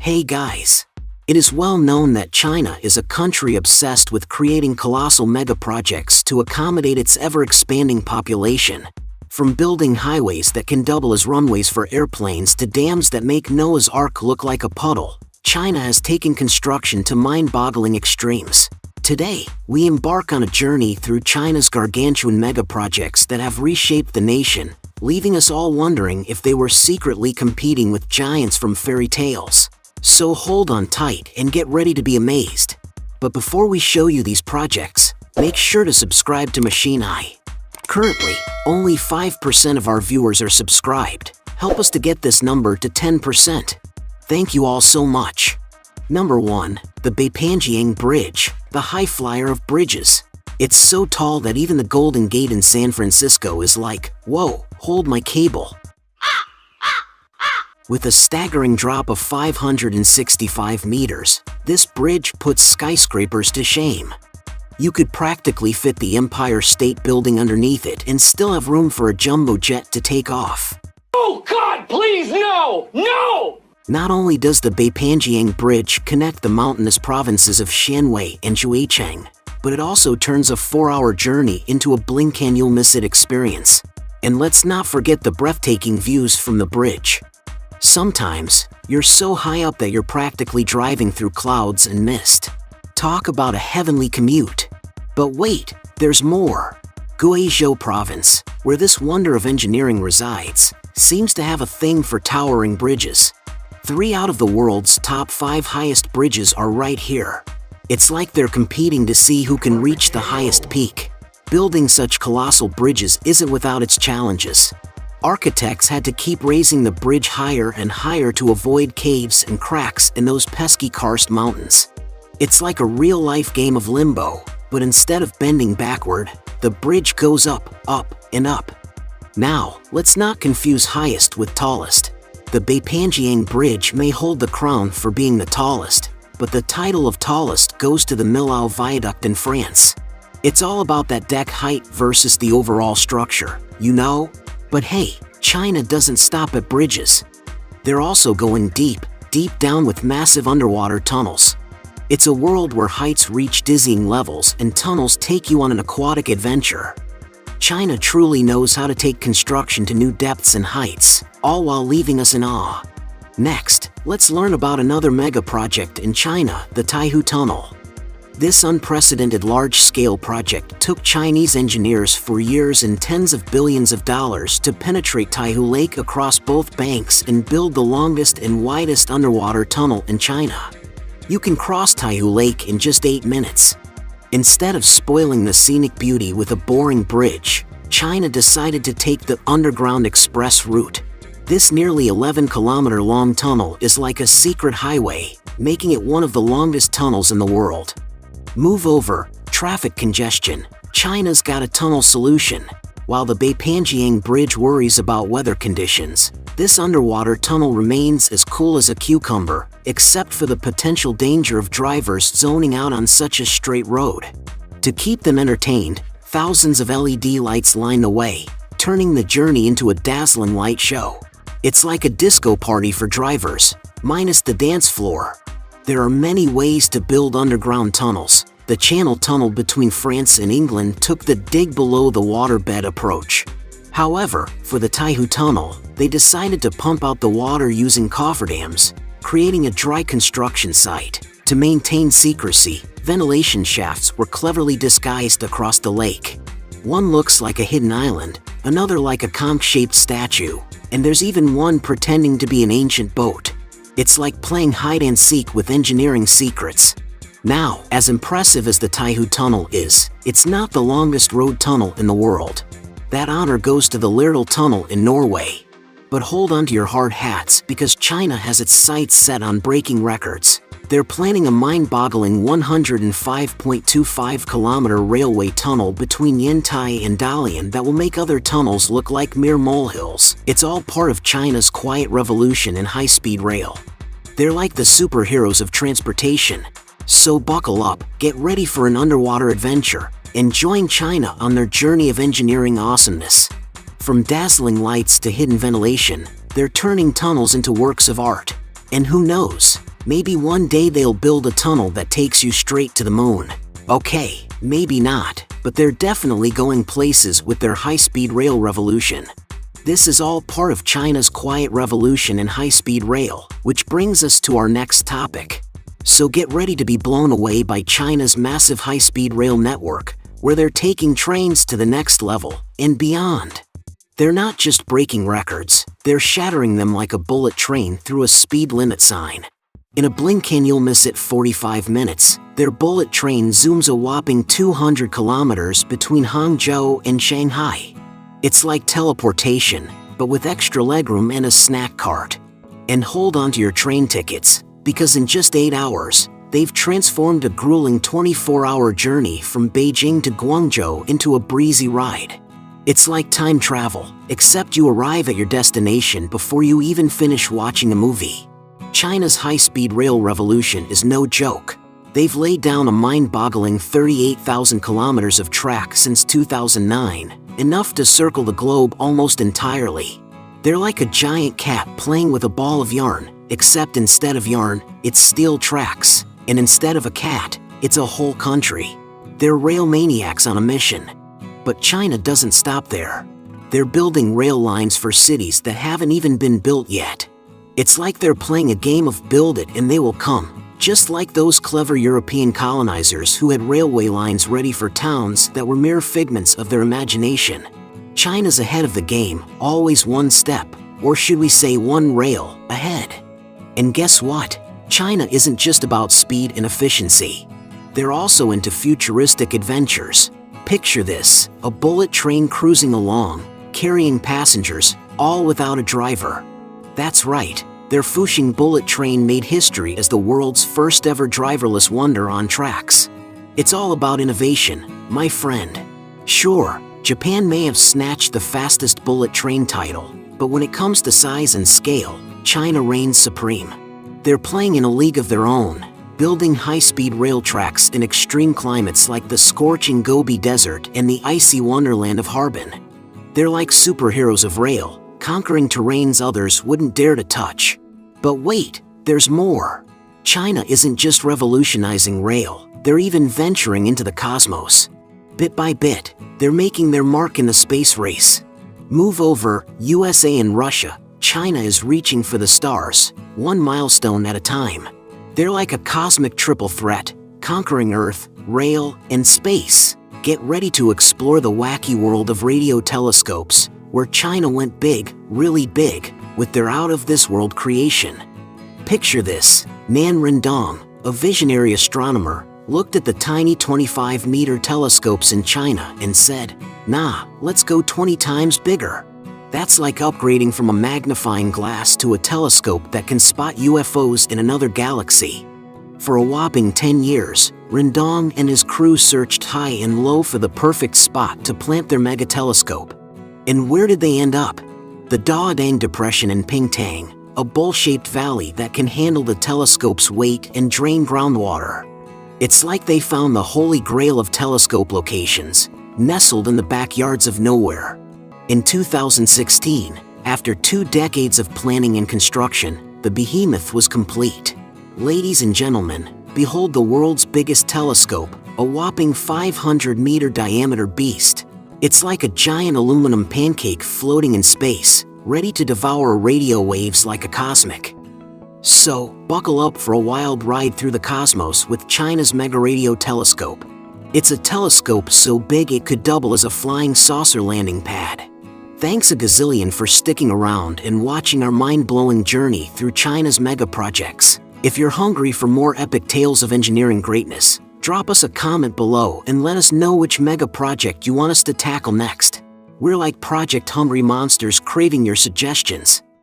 Hey guys! It is well known that China is a country obsessed with creating colossal mega projects to accommodate its ever-expanding population. From building highways that can double as runways for airplanes to dams that make Noah's Ark look like a puddle, China has taken construction to mind-boggling extremes. Today, we embark on a journey through China's gargantuan mega projects that have reshaped the nation, leaving us all wondering if they were secretly competing with giants from fairy tales. So hold on tight and get ready to be amazed. But before we show you these projects, make sure to subscribe to Machine Eye. Currently, only 5% of our viewers are subscribed. Help us to get this number to 10%. Thank you all so much. Number 1. The Beipanjiang Bridge, the high flyer of bridges. It's so tall that even the Golden Gate in San Francisco is like, whoa, hold my cable. With a staggering drop of 565 meters, this bridge puts skyscrapers to shame. You could practically fit the Empire State Building underneath it and still have room for a jumbo jet to take off. Oh God, please, no! No! Not only does the Beipanjiang Bridge connect the mountainous provinces of Shanwei and Zhujiang, but it also turns a 4-hour journey into a blink-and-you'll-miss-it experience. And let's not forget the breathtaking views from the bridge. Sometimes, you're so high up that you're practically driving through clouds and mist. Talk about a heavenly commute. But wait, there's more. Guizhou Province, where this wonder of engineering resides, seems to have a thing for towering bridges. 3 out of the world's top 5 highest bridges are right here. It's like they're competing to see who can reach the highest peak. Building such colossal bridges isn't without its challenges. Architects had to keep raising the bridge higher and higher to avoid caves and cracks in those pesky karst mountains. It's like a real-life game of limbo, but instead of bending backward, the bridge goes up, up, and up. Now, let's not confuse highest with tallest. The Beipanjiang Bridge may hold the crown for being the tallest, but the title of tallest goes to the Millau Viaduct in France. It's all about that deck height versus the overall structure, you know? But hey, China doesn't stop at bridges. They're also going deep, deep down with massive underwater tunnels. It's a world where heights reach dizzying levels and tunnels take you on an aquatic adventure. China truly knows how to take construction to new depths and heights, all while leaving us in awe. Next, let's learn about another mega project in China, the Taihu Tunnel. This unprecedented large-scale project took Chinese engineers for years and tens of billions of dollars to penetrate Taihu Lake across both banks and build the longest and widest underwater tunnel in China. You can cross Taihu Lake in just 8 minutes. Instead of spoiling the scenic beauty with a boring bridge, China decided to take the Underground Express route. This nearly 11-kilometer-long tunnel is like a secret highway, making it one of the longest tunnels in the world. Move over, traffic congestion. China's got a tunnel solution. While the Beipanjiang Bridge worries about weather conditions, this underwater tunnel remains as cool as a cucumber, except for the potential danger of drivers zoning out on such a straight road. To keep them entertained, thousands of LED lights line the way, turning the journey into a dazzling light show. It's like a disco party for drivers, minus the dance floor. There are many ways to build underground tunnels. The Channel Tunnel between France and England took the dig below the waterbed approach. However, for the Taihu Tunnel, they decided to pump out the water using cofferdams, creating a dry construction site. To maintain secrecy, ventilation shafts were cleverly disguised across the lake. One looks like a hidden island, another like a conch-shaped statue, and there's even one pretending to be an ancient boat. It's like playing hide-and-seek with engineering secrets. Now, as impressive as the Taihu Tunnel is, it's not the longest road tunnel in the world. That honor goes to the Lærdal Tunnel in Norway. But hold on to your hard hats because China has its sights set on breaking records. They're planning a mind-boggling 105.25-kilometer railway tunnel between Yantai and Dalian that will make other tunnels look like mere molehills. It's all part of China's quiet revolution in high-speed rail. They're like the superheroes of transportation. So buckle up, get ready for an underwater adventure, and join China on their journey of engineering awesomeness. From dazzling lights to hidden ventilation, they're turning tunnels into works of art. And who knows, Maybe one day they'll build a tunnel that takes you straight to the moon. Okay, maybe not, but they're definitely going places with their high-speed rail revolution. This is all part of China's quiet revolution in high-speed rail, which brings us to our next topic. So get ready to be blown away by China's massive high-speed rail network, where they're taking trains to the next level and beyond. They're not just breaking records, they're shattering them like a bullet train through a speed limit sign. In a blink and you'll miss it 45 minutes, their bullet train zooms a whopping 200 kilometers between Hangzhou and Shanghai. It's like teleportation, but with extra legroom and a snack cart. And hold on to your train tickets, because in just 8 hours, they've transformed a grueling 24-hour journey from Beijing to Guangzhou into a breezy ride. It's like time travel, except you arrive at your destination before you even finish watching a movie. China's high-speed rail revolution is no joke. They've laid down a mind-boggling 38,000 kilometers of track since 2009, enough to circle the globe almost entirely. They're like a giant cat playing with a ball of yarn, except instead of yarn, it's steel tracks, and instead of a cat, it's a whole country. They're rail maniacs on a mission. But China doesn't stop there. They're building rail lines for cities that haven't even been built yet. It's like they're playing a game of build it and they will come, just like those clever European colonizers who had railway lines ready for towns that were mere figments of their imagination. China's ahead of the game, always one step, or should we say one rail, ahead. And guess what? China isn't just about speed and efficiency. They're also into futuristic adventures. Picture this, a bullet train cruising along, carrying passengers, all without a driver. That's right, their Fuxing bullet train made history as the world's first ever driverless wonder on tracks. It's all about innovation, my friend. Sure, Japan may have snatched the fastest bullet train title, but when it comes to size and scale, China reigns supreme. They're playing in a league of their own, building high-speed rail tracks in extreme climates like the scorching Gobi Desert and the icy wonderland of Harbin. They're like superheroes of rail, conquering terrains others wouldn't dare to touch. But wait, there's more. China isn't just revolutionizing rail, they're even venturing into the cosmos. Bit by bit, they're making their mark in the space race. Move over, USA and Russia, China is reaching for the stars, one milestone at a time. They're like a cosmic triple threat, conquering Earth, rail, and space. Get ready to explore the wacky world of radio telescopes, where China went big, really big, with their out-of-this-world creation. Picture this, Nan Rendong, a visionary astronomer, looked at the tiny 25-meter telescopes in China and said, "Nah, let's go 20 times bigger." That's like upgrading from a magnifying glass to a telescope that can spot UFOs in another galaxy. For a whopping 10 years, Rendong and his crew searched high and low for the perfect spot to plant their mega telescope. And where did they end up? The Daodang Depression in Pingtang, a bowl-shaped valley that can handle the telescope's weight and drain groundwater. It's like they found the holy grail of telescope locations, nestled in the backyards of nowhere. In 2016, after 2 decades of planning and construction, the behemoth was complete. Ladies and gentlemen, behold the world's biggest telescope, a whopping 500-meter diameter beast. It's like a giant aluminum pancake floating in space, ready to devour radio waves like a cosmic. So, buckle up for a wild ride through the cosmos with China's Mega Radio Telescope. It's a telescope so big it could double as a flying saucer landing pad. Thanks a gazillion for sticking around and watching our mind-blowing journey through China's mega projects. If you're hungry for more epic tales of engineering greatness, drop us a comment below and let us know which mega project you want us to tackle next. We're like project hungry monsters craving your suggestions.